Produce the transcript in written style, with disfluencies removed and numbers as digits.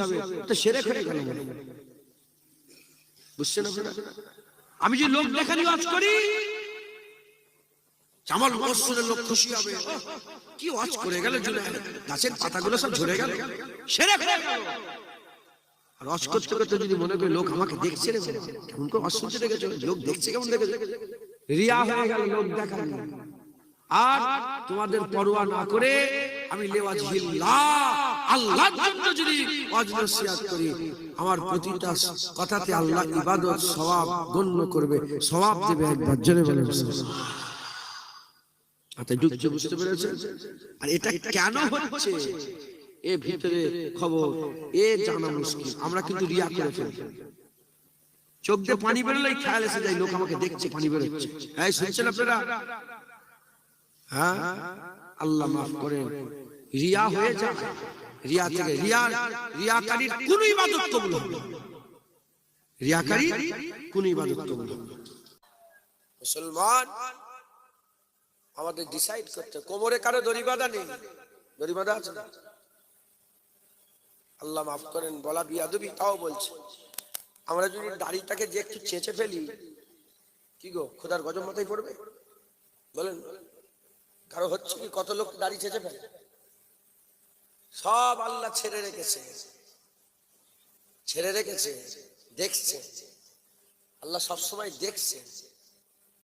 হবে, তো শিরক হয়ে গেল। বুঝছেন আপনারা? আমি যে লোক দেখানি ওয়াজ করি, জামাল মসজিদের লোক খুশি হবে, কি ওয়াজ করে গেল, গাছের পাতাগুলো সব ঝরে গেল, শিরক হয়ে গেল। আর ওয়াজ করতে করতে যদি মনে করি লোক আমাকে দেখছে রে, কেমন করে ওয়াজ করতে দেখেছো, লোক দেখছে কেমন দেখেছে, রিয়া হয়ে গেল, লোক দেখানি। আর তোমাদের পরোয়া না করে আমি লিওয়াজহিল্লাহ, আল্লাহর জন্য যদি ওয়াজ নসিহত করি, আমার প্রতিটা কথাতে আল্লাহ ইবাদত সওয়াব গণ্য করবে, সওয়াব দেবে। একবার জোরে বলেন সুবহানাল্লাহ। আচ্ছা, ঢুকছে, বুঝতে পেরেছেন? আর এটা কেন হচ্ছে, এর ভিতরে খবর, এ জানা মুশকিল। আমরা কিন্তু রিয়া করে ফেলি। চোখ দিয়ে পানি বেরোলেই খেয়াল এসে যায়, লোক আমাকে দেখছে, পানি বেরোচ্ছে। এই শুনছেন আপনারা? হ্যাঁ, আল্লাহ মাফ করেন, রিয়া হয়ে যায়। রিয়া থেকে রিয়াকারীর কোন ইবাদত কবুল হবে না। রিয়াকারীর কোন ইবাদত কবুল হবে না। মুসলমান আমাদের ডিসাইড করতে, কোমরে কারো দড়ি বাঁধা নেই, দড়ি বাঁধা আছে না? আল্লাহ মাফ করেন, বলা বিয়াদবি, তাও বলছে। আমরা যদি দাড়িটাকে যে একটু চেঁচে ফেলি, কি গো, খোদার গজব মাথায় পড়বে? বলেন, কারো হচ্ছে কি? কত লোক দাড়ি চেঁচে ফেলে। সব আল্লাহ ছেড়ে রেখেছে, ছেড়ে রেখেছে, দেখছে। আল্লাহ সবসময় দেখছে।